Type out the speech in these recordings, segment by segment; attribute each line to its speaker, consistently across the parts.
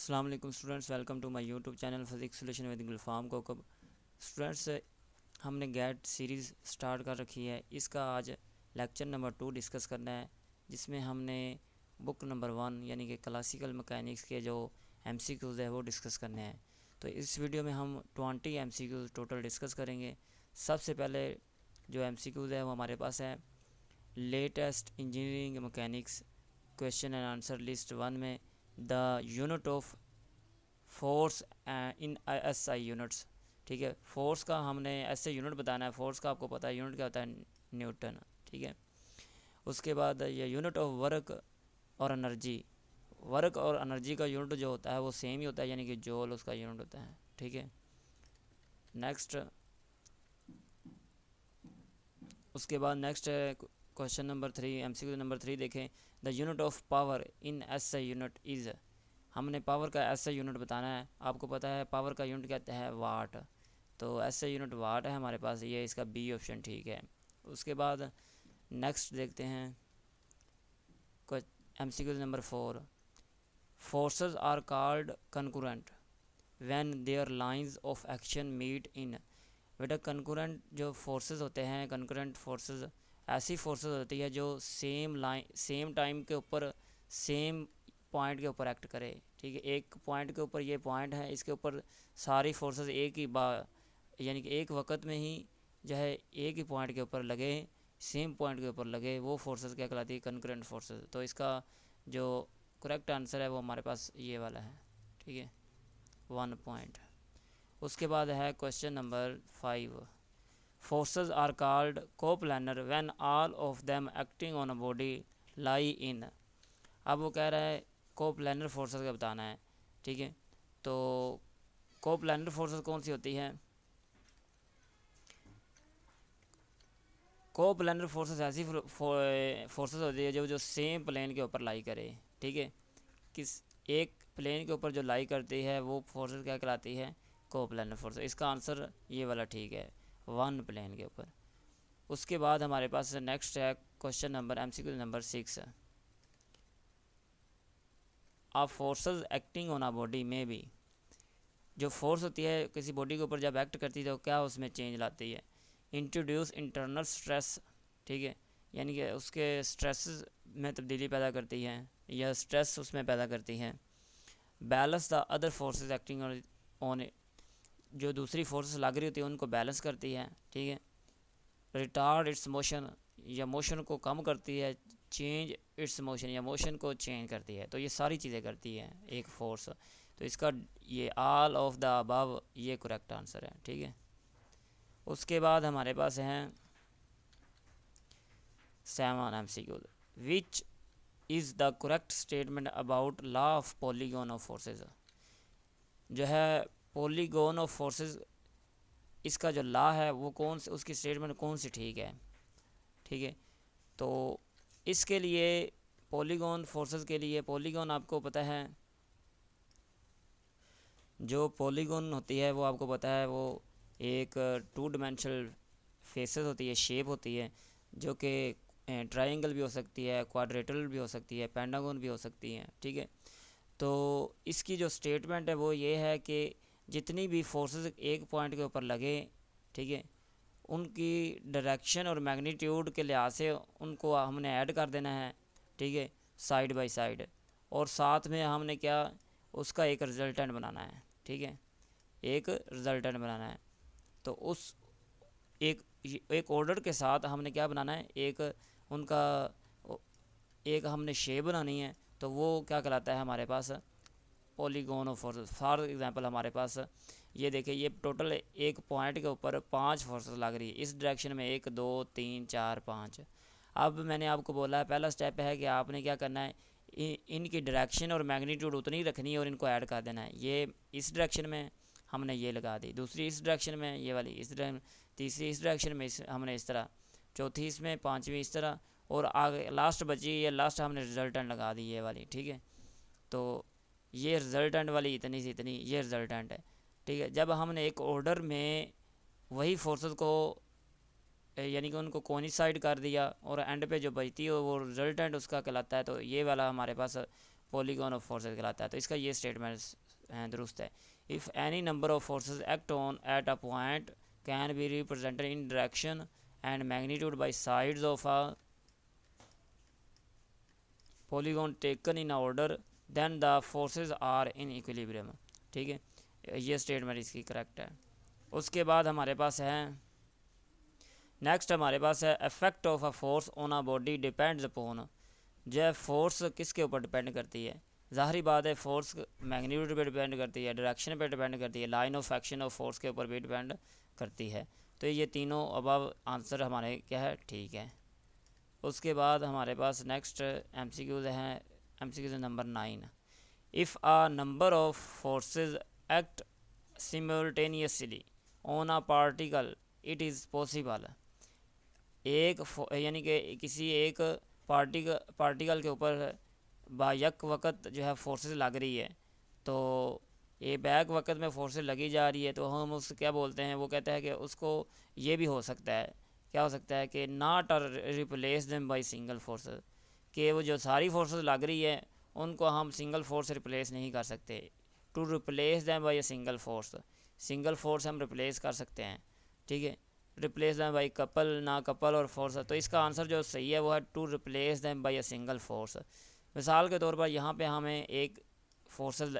Speaker 1: अस्सलाम वालेकुम students, welcome to my YouTube channel physics solution with Gulfam Kokab. Students, हमने GATE series start कर रखी है। इसका आज लेक्चर नंबर 2 डिस्कस करना है, जिसमें हमने बुक नंबर 1 यानी कि क्लासिकल मैकेनिक्स के जो MCQs है वो डिस्कस करने हैं। तो इस वीडियो में हम 20 MCQs टोटल डिस्कस करेंगे। सबसे पहले जो MCQs है वो हमारे पास है latest engineering mechanics question and answer list 1 में the unit of force in SI units. ठीक है, फोर्स का हमने ऐसे यूनिट बताना है। फोर्स का आपको पता है यूनिट क्या होता है, न्यूटन। ठीक है, उसके बाद ये यूनिट ऑफ वर्क और एनर्जी। वर्क और एनर्जी का यूनिट जो होता है वो सेम ही होता है, यानी कि जूल उसका यूनिट होता है। ठीक है, नेक्स्ट उसके बाद next question number 3, MCQ number 3 देखें। The unit of power in SI unit is. हमने पावर का SI यूनिट बताना है। आपको पता है पावर का यूनिट कहते हैं वाट, तो SI यूनिट वाट है हमारे पास, ये इसका B ऑप्शन ठीक है। उसके बाद नेक्स्ट देखते हैं MCQ number 4। Forces are called concurrent when their lines of action meet in. बेटा कंकरेंट जो फोर्सेस होते हैं, कंकरेंट फोर्सेस ऐसी फोर्सेस होती है जो सेम टाइम के ऊपर सेम पॉइंट के ऊपर एक्ट करे। ठीक है, एक पॉइंट के ऊपर, ये पॉइंट है, इसके ऊपर सारी फोर्सेस एक ही यानी कि एक वक्त में ही जो है एक ही पॉइंट के ऊपर लगे, सेम पॉइंट के ऊपर लगे, वो फोर्सेस क्या कहलाती है, कंकरेंट फोर्सेस। तो इसका जो करेक्ट आंसर है वो हमारे पास ये वाला है। ठीक है, 1 पॉइंट। उसके बाद है question number 5। Forces are called coplanar when all of them acting on a body lie in. अब वो कह रहा है कोप्लानर फोर्सेस का बताना है। ठीक है, तो कोप्लानर फोर्सेस कौन सी होती है? कोप्लानर फोर्सेस ऐसी फोर्सेस होती है जो सेम प्लेन के ऊपर लाई करे। ठीक है, किस एक प्लेन के ऊपर जो लाई करती है वो फोर्सेस क्या कहलाती है, कोप्लानर फोर्सेस। इसका आंसर ये वाला ठीक है, 1 प्लेन के ऊपर। उसके बाद हमारे पास नेक्स्ट है क्वेश्चन नंबर MCQ नंबर 6। आप forces acting on a body में भी, जो फोर्स होती है किसी बॉडी के ऊपर जब एक्ट करती है तो क्या उसमें चेंज लाती है, इंट्रोड्यूस इंटरनल स्ट्रेस। ठीक है, यानी कि उसके स्ट्रेस में तब्दीली पैदा करती है या स्ट्रेस उसमें पैदा करती है। Balance the other forces acting on it, जो दूसरी फोर्सेस लग रही होती है उनको बैलेंस करती है। ठीक है, रिटार्ड इट्स मोशन, या मोशन को कम करती है, चेंज इट्स मोशन, या मोशन को चेंज करती है। तो ये सारी चीज़ें करती है एक फोर्स। तो इसका ये ऑल ऑफ द अबव ये करेक्ट आंसर है। ठीक है, उसके बाद हमारे पास हैं 7 MCQ। Which is the correct statement about law of polygon of forces. जो है पॉलीगॉन ऑफ फोर्सेस, इसका जो लॉ है वो कौन से, उसकी स्टेटमेंट कौन सी ठीक है। ठीक है, तो इसके लिए पॉलीगॉन फोर्सेस के लिए, पॉलीगॉन आपको पता है, जो पॉलीगॉन होती है वो आपको पता है वो एक 2 डायमेंशनल फेसेस होती है, शेप होती है, जो कि ट्रायंगल भी हो सकती है, क्वाड्रेटल भी हो सकती है, पेंटागन भी हो सकती है। ठीक है, तो इसकी जो स्टेटमेंट है वो ये है कि जितनी भी फोर्सेस एक पॉइंट के ऊपर लगे, ठीक है, उनकी डायरेक्शन और मैग्नीट्यूड के लिहाज से उनको हमने ऐड कर देना है। ठीक है, साइड बाय साइड, और साथ में हमने क्या, उसका एक रिजल्टेंट बनाना है। ठीक है, एक रिजल्टेंट बनाना है। तो उस एक ऑर्डर के साथ हमने क्या बनाना है, एक उनका एक हमने शेप बनानी है। तो वो क्या कहलाता है हमारे पास, polygon of forces. For example हमारे पास ये देखिए, ये टोटल एक पॉइंट के ऊपर 5 फोर्सेस लग रही है इस डायरेक्शन में, 1 2 3 4 5। अब मैंने आपको बोला है पहला स्टेप है कि आपने क्या करना है, इनकी डायरेक्शन और मैग्नीट्यूड उतनी रखनी है और इनको ऐड कर देना है। ये इस डायरेक्शन में हमने ये लगा दी, दूसरी इस डायरेक्शन में ये वाली, इस तीसरी इस डायरेक्शन में हमने इस तरह, चौथी इसमें, पाँचवीं इस तरह, और आगे लास्ट बची, ये लास्ट हमने रिजल्टेंट लगा दी ये वाली। ठीक है, तो ये रिजल्टेंट वाली इतनी से इतनी, ये रिजल्टेंट है। ठीक है, जब हमने एक ऑर्डर में वही फोर्सेस को यानी कि उनको कोइंसाइड कर दिया और एंड पे जो बचती है वो रिजल्टेंट उसका कहलाता है। तो ये वाला हमारे पास पॉलीगॉन ऑफ फोर्सेस कहलाता है। तो इसका ये स्टेटमेंट दुरुस्त है। If any number of forces act on at a point can be represented in direction and magnitude by sides of a polygon taken in order then the forces are in equilibrium. ठीक है, ये statement इसकी correct है। उसके बाद हमारे पास है next हमारे पास है effect of a force on a body depends upon. जो है फोर्स किसके ऊपर डिपेंड करती है? ज़ाहिरी बात है फोर्स मैग्नीट्यूड पे डिपेंड करती है, डायरेक्शन पे डिपेंड करती है, line of action of force के ऊपर भी डिपेंड करती है। तो ये तीनों अब आंसर हमारे क्या है, ठीक है। उसके बाद हमारे पास नेक्स्ट एमसीक्यूज हैं। MCQs number 9। If a number of forces act simultaneously on a particle it is possible. एक यानी कि किसी एक पार्टिकल के ऊपर बायक वक़्त जो है फोर्सेस लग रही है, तो ये बैक वक़्त में फोर्सेस लगी जा रही है, तो हम उससे क्या बोलते हैं? वो कहता है कि उसको ये भी हो सकता है, क्या हो सकता है कि not replace them by single forces, कि वो जो सारी फोर्सेस लग रही है उनको हम सिंगल फोर्स रिप्लेस नहीं कर सकते। To replace them by single force हम रिप्लेस कर सकते हैं। ठीक है, रिप्लेस दैम बाई कपल, ना कपल और फोर्स। तो इसका आंसर जो सही है वो है to replace them by a single force. मिसाल के तौर पर यहाँ पे हमें एक फोर्सेस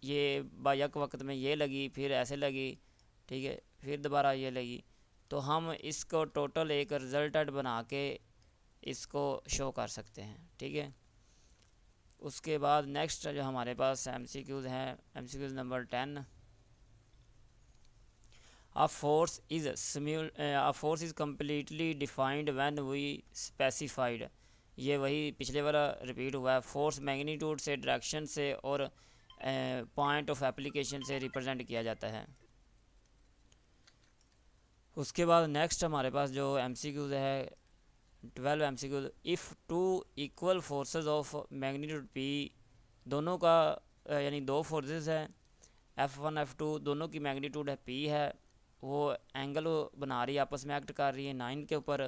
Speaker 1: ये बायक वक्त में ये लगी, फिर ऐसे लगी, ठीक है, फिर दोबारा ये लगी, तो हम इसको टोटल एक रिजल्टेंट बना के इसको शो कर सकते हैं। ठीक है, उसके बाद नेक्स्ट जो हमारे पास एमसीक्यूज़ हैं, MCQs number 10। A force is completely defined when we specified। ये वही पिछले वाला रिपीट हुआ है। फोर्स मैग्नीट्यूड से, डायरेक्शन से और पॉइंट ऑफ एप्लीकेशन से रिप्रेजेंट किया जाता है। उसके बाद नेक्स्ट हमारे पास जो एमसीक्यूज है 12 MCQs. If two equal forces of magnitude P, दोनों का यानी दो फोर्सेस हैं F1 F2, दोनों की मैग्नीट्यूड है P है, वो एंगल बना रही है, आपस में एक्ट कर रही है 9 के ऊपर।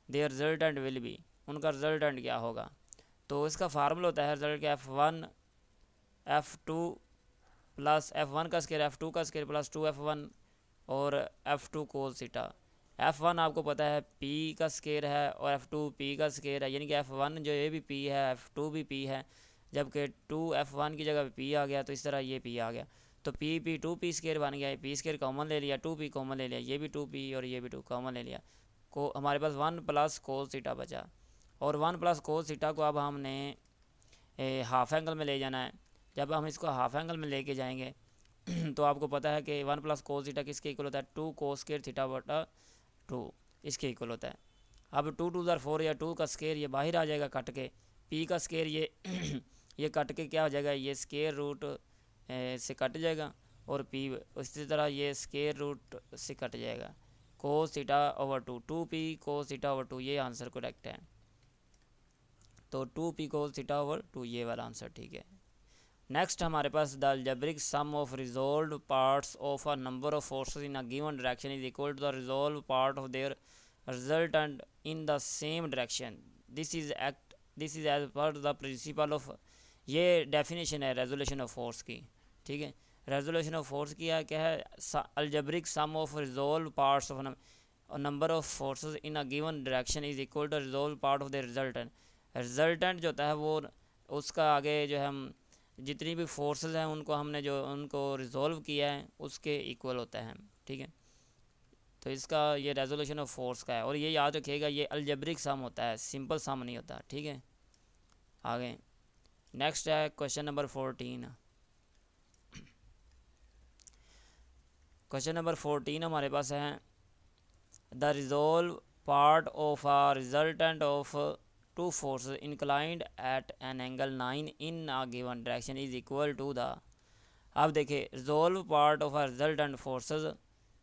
Speaker 1: देयर रिजल्टेंट विल बी, उनका रिजल्टेंट क्या होगा? तो इसका फार्मूला होता है रिजल्ट का F1 F2 प्लस F1 का स्केयर F2 का स्केयर प्लस 2F1 और F2 कोस थीटा। F1 आपको पता है P का स्केयर है और F2 P का स्केयर है, यानी कि F1 जो ये भी P है, F2 भी P है, जबकि 2F1 की जगह P आ गया, तो इस तरह ये P आ गया, तो P 2P स्केयर बन गया। P स्केयर कॉमन ले लिया, 2P कॉमन ले लिया, ये भी 2P और ये भी 2 कॉमन ले लिया, को हमारे पास 1 प्लस कोस थीटा बचा। और 1 प्लस कोस थीटा को अब हमने हाफ एंगल में ले जाना है। जब हम इसको हाफ एंगल में लेके जाएंगे तो आपको पता है कि 1 प्लस कोस थीटा किसके इक्वल होता है? 2 कोस स्केयर थीटा बटा 2, इसके इक्वल होता है। अब 2 2 4 या 2 का स्केयर ये बाहर आ जाएगा कट के, P का स्केयर ये ये कट के क्या हो जाएगा? ये स्केयर रूट से कट जाएगा और P इसी तरह ये स्केयर रूट से कट जाएगा। Cos theta over 2, 2P cos theta over 2, ये आंसर करेक्ट है। तो 2P कोस थीटा ओवर 2, ये वाला आंसर ठीक है। नेक्स्ट हमारे पास the algebraic sum of resolve parts of a number of forces in a given direction is equal to the resolve part of their resultant in the same direction. This is as per the principle of, ये definition है resolution of force की। ठीक है, resolution of force की क्या है? Algebraic sum of resolve parts of number of forces in a given direction is equal to resolve part of the resultant. Resultant जो होता है वो उसका आगे जो है हम जितनी भी फोर्सेस हैं उनको हमने जो उनको रिजॉल्व किया है उसके इक्वल होता है। ठीक है, तो इसका ये रेजोल्यूशन ऑफ फोर्स का है। और ये याद रखिएगा ये अलजेब्रिक सम होता है, सिंपल सम नहीं होता। ठीक है, आगे नेक्स्ट है क्वेश्चन नंबर 14। क्वेश्चन नंबर 14 हमारे पास है the resolve part of a resultant of two forces inclined at an angle 9 in a given direction is equal to the। अब देखिए resolve part of a resultant forces,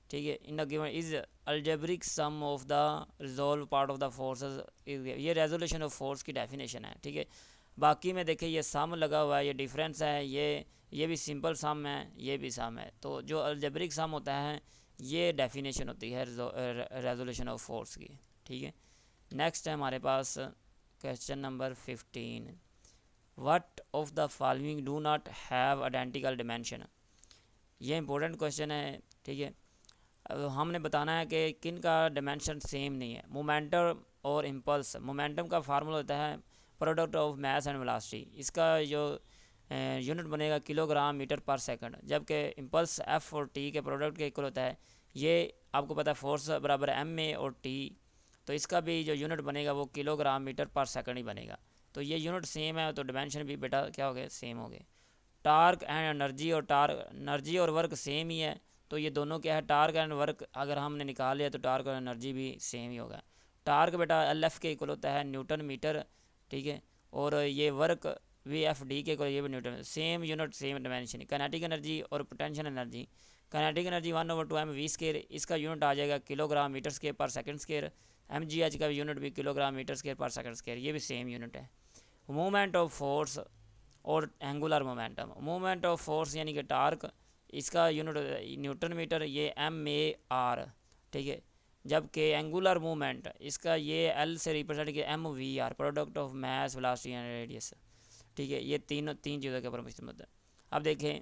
Speaker 1: ठीक है, in a given is algebraic sum of the resolve part of the forces. ये resolution of force की definition है। ठीक है, बाकी में देखिए ये सम लगा हुआ है, ये डिफरेंस है, ये भी सिंपल सम है, ये भी सम है। तो जो अलजेब्रिक सम होता है ये डेफिनेशन होती है रेजोल्यूशन ऑफ फोर्स की। ठीक है, नेक्स्ट है हमारे पास question number 15। What of the following do not have identical dimension. ये इंपॉर्टेंट क्वेश्चन है, ठीक है। अब हमने बताना है कि किन का डिमेंशन सेम नहीं है। मोमेंटम और इम्पल्स, मोमेंटम का फार्मूला होता है product of mass and velocity, इसका जो यूनिट बनेगा किलोग्राम मीटर पर सेकंड, जबकि इम्पल्स एफ और टी के प्रोडक्ट के इक्वल होता है। ये आपको पता है फोर्स बराबर एम ए और टी, तो इसका भी जो यूनिट बनेगा वो किलोग्राम मीटर पर सेकंड ही बनेगा। तो ये यूनिट सेम है तो डिमेंशन भी बेटा क्या हो गए, सेम हो गए। टार्क एंड एनर्जी और वर्क सेम ही है, तो ये दोनों क्या है, टार्क एंड वर्क अगर हमने निकाल लिया तो टार्क और एनर्जी भी सेम ही होगा। टार्क बेटा एल एफ के इक्वल होता है न्यूटन मीटर, ठीक है, और ये वर्क वी एफ डी के इक्वल, ये भी newton, same unit same dimension. Kinetic energy और potential energy, kinetic energy 1/2 mv², इसका यूनिट आ जाएगा किलोग्राम मीटर स्क्वायर पर second square. M G H का यूनिट भी किलोग्राम मीटर स्क्वायर पर सेकंड स्क्वायर, ये भी सेम यूनिट है। मूवमेंट ऑफ फोर्स और angular momentum, movement of force यानी कि टार्क, इसका यूनिट न्यूटन मीटर, ये एम ए आर, ठीक है। जबकि एंगुलर मूवमेंट इसका ये एल से रिप्रेजेंट किया M V R, product of mass velocity and radius, ठीक है। ये तीन चीज़ों के ऊपर मुश्तमिल है। अब देखें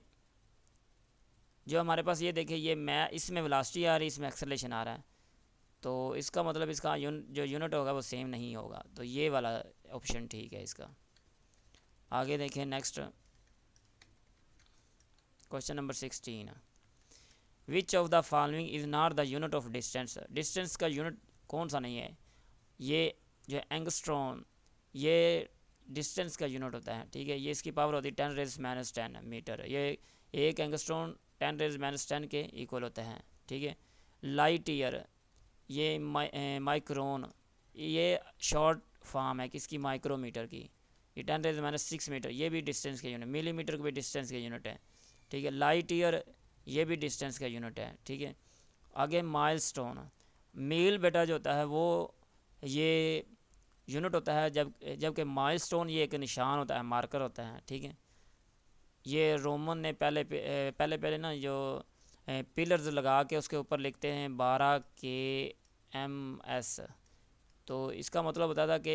Speaker 1: जो हमारे पास ये देखें, ये मैं इसमें वेलोसिटी आ रही है, इसमें एक्सेलरेशन आ रहा है, तो इसका मतलब इसका जो यूनिट होगा वो सेम नहीं होगा, तो ये वाला ऑप्शन ठीक है इसका। आगे देखें next question number 16, which of the following is not the unit of distance. Distance का यूनिट कौन सा नहीं है, ये जो एंगस्ट्रॉम, ये डिस्टेंस का यूनिट होता है, ठीक है। ये इसकी पावर होती है 10⁻⁻10 मीटर, ये एक एंगस्ट्रॉम 10⁻⁻10 के इक्वल होता है, ठीक है। लाइट ईयर, ये माइक्रोन, ये शॉर्ट फॉर्म है किसकी, माइक्रोमीटर की, ये 10⁻⁻6 मीटर, ये भी डिस्टेंस का यूनिट। मिलीमीटर भी डिस्टेंस का यूनिट है, ठीक है। लाइट ईयर ये भी डिस्टेंस का यूनिट है, ठीक है। आगे माइलस्टोन, मील बेटा जो होता है वो ये यूनिट होता है, जबकि माइलस्टोन ये एक निशान होता है, मार्कर होता है, ठीक है। ये रोमन ने पहले ना जो पिलर्स लगा के उसके ऊपर लिखते हैं 12 kms, तो इसका मतलब होता था कि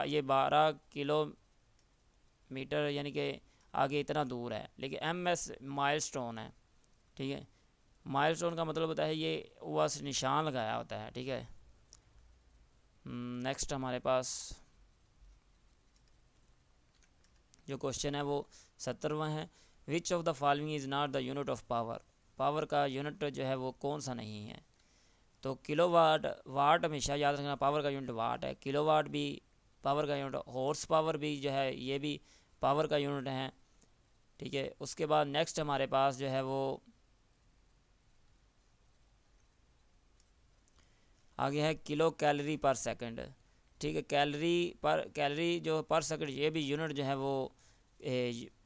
Speaker 1: ये 12 किलोमीटर यानी कि आगे इतना दूर है, लेकिन ms माइलस्टोन है, ठीक है। माइलस्टोन का मतलब होता है ये बस निशान लगाया होता है, ठीक है। नेक्स्ट हमारे पास जो क्वेश्चन है वो 17वां है, which of the following is not the unit of power. Power का यूनिट जो है वो कौन सा नहीं है, तो किलोवाट, वाट हमेशा याद रखना पावर का यूनिट वाट है, किलोवाट भी पावर का यूनिट, हॉर्स पावर भी जो है ये भी पावर का यूनिट है, ठीक है। उसके बाद नेक्स्ट हमारे पास जो है वो आगे है किलो कैलोरी पर सेकंड, ठीक है। कैलोरी जो पर सेकंड, ये भी यूनिट जो है वो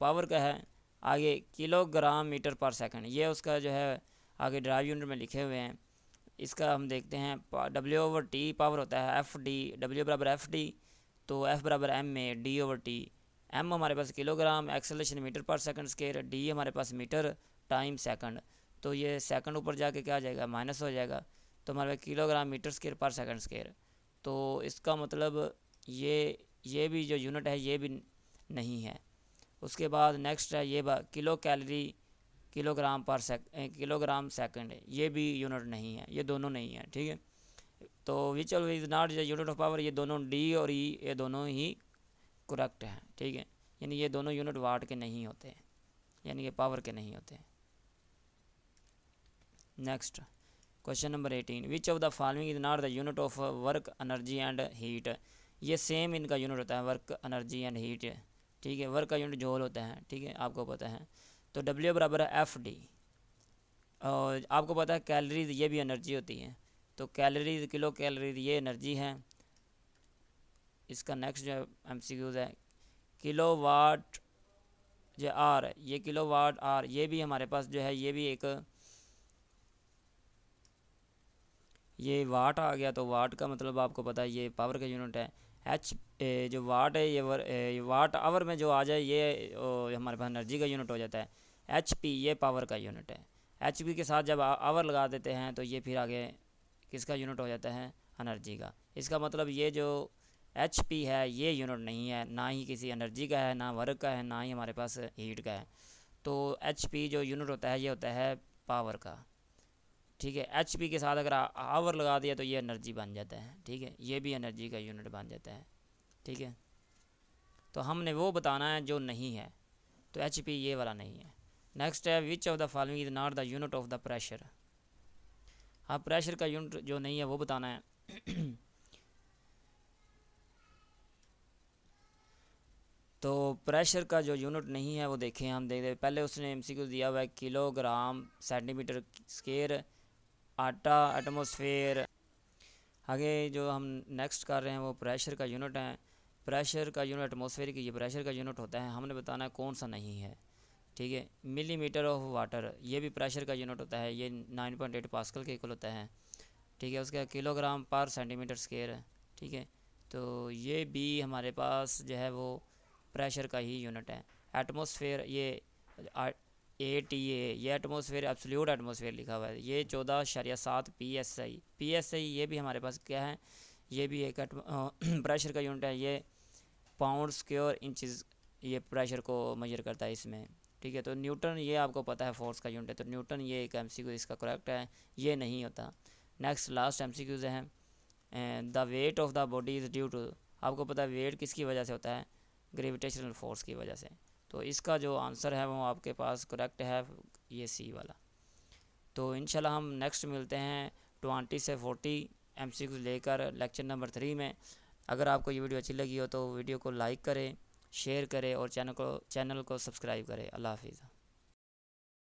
Speaker 1: पावर का है। आगे किलोग्राम मीटर पर सेकंड, ये उसका जो है आगे ड्राइव यूनिट में लिखे हुए हैं। इसका हम देखते हैं W/T पावर होता है एफ डी, W बराबर एफ डी, तो F बराबर एम ए D/T। एम हमारे पास किलोग्राम, एक्सेलरेशन मीटर पर सेकंड स्क्वायर, डी हमारे पास मीटर टाइम सेकंड, तो ये सेकंड ऊपर जाके क्या आ जाएगा, माइनस हो जाएगा, तो हमारे पास किलोग्राम मीटर स्क्वायर पर सेकंड स्क्वायर, तो इसका मतलब ये भी जो यूनिट है ये भी नहीं है। उसके बाद नेक्स्ट है ये किलो कैलोरी किलोग्राम सेकंड, ये भी यूनिट नहीं है, ये दोनों नहीं है, ठीक है। तो which of is not the unit of power, ये दोनों डी और ई ये दोनों ही करेक्ट हैं, ठीक है। यानी ये दोनों यूनिट वाट के नहीं होते हैं, यानी कि पावर के नहीं होते हैं। Next question number 18, which of the following is not the unit of work, energy and heat. ये सेम इनका यूनिट होता है, वर्क, एनर्जी एंड हीट, ठीक है। वर्क का यूनिट जूल होता है, ठीक है, आपको पता है। तो W बराबर है एफ डी, और आपको पता है कैलोरीज ये भी एनर्जी होती है, तो कैलोरीज किलो कैलोरीज ये एनर्जी है। इसका नेक्स्ट जो MCQs है किलो वाट जो आर, ये किलो वाट आर, ये भी हमारे पास जो है ये भी एक ये वाट आ गया, तो वाट का मतलब आपको पता है ये पावर का यूनिट है। एच जो वाट है ये वाट आवर में जो आ जाए ये हमारे पास एनर्जी का यूनिट हो जाता है। HP ये पावर का यूनिट है। HP के साथ जब आवर लगा देते हैं तो ये फिर आगे किसका यूनिट हो जाता है, एनर्जी का। इसका मतलब ये जो HP है ये यूनिट नहीं है, ना ही किसी एनर्जी का है, ना वर्क का है, ना ही हमारे पास हीट का है। तो HP जो यूनिट होता है ये होता है पावर का। ठीक है, HP के साथ अगर आवर लगा दिया तो ये एनर्जी बन जाता है। ठीक है, ये भी एनर्जी का यूनिट बन जाता है। ठीक है, तो हमने वो बताना है जो नहीं है, तो HP ये वाला नहीं है। नेक्स्ट है which of the following is not the unit of the pressure. अब प्रेशर का यूनिट जो नहीं है वो बताना है। तो प्रेशर का जो यूनिट नहीं है वो देखें, हम देख रहे पहले उसने MCQ दिया हुआ है किलोग्राम सेंटीमीटर स्क्वायर आटा एटमॉस्फेयर। आगे जो हम नेक्स्ट कर रहे हैं वो प्रेशर का यूनिट है। प्रेशर का यूनिट एटमॉस्फेयर की ये प्रेशर का यूनिट होता है, हमने बताना है कौन सा नहीं है। ठीक है, मिलीमीटर ऑफ वाटर ये भी प्रेशर का यूनिट होता है, ये 9.8 पास्कल के इक्वल होता है। ठीक है, उसका किलोग्राम पर सेंटीमीटर स्क्वायर है। ठीक है, तो ये भी हमारे पास जो है वो प्रेशर का ही यूनिट है। एटमॉस्फेयर ये ATA ये एटमॉस्फेयर एब्सोल्यूट एटमॉस्फेयर लिखा हुआ है, ये 14.7 PSI ये भी हमारे पास क्या है, ये भी एक प्रेशर का यूनिट है। ये पाउंड स्क्वायर इंचज़ ये प्रेशर को मेजर करता है इसमें। ठीक है, तो न्यूटन ये आपको पता है फोर्स का यूनिट है, तो न्यूटन ये एक MCQ इसका करेक्ट है, ये नहीं होता। नेक्स्ट लास्ट MCQs हैं, the weight of the body is due to. आपको पता है वेट किसकी वजह से होता है, ग्रेविटेशनल फोर्स की वजह से। तो इसका जो आंसर है वो आपके पास करेक्ट है, ये C वाला। तो इंशाल्लाह हम नेक्स्ट मिलते हैं 20 से 40 MCQ लेकर लेक्चर नंबर 3 में। अगर आपको ये वीडियो अच्छी लगी हो तो वीडियो को लाइक करें, शेयर करें और चैनल को सब्सक्राइब करें। अल्लाह हाफिज़।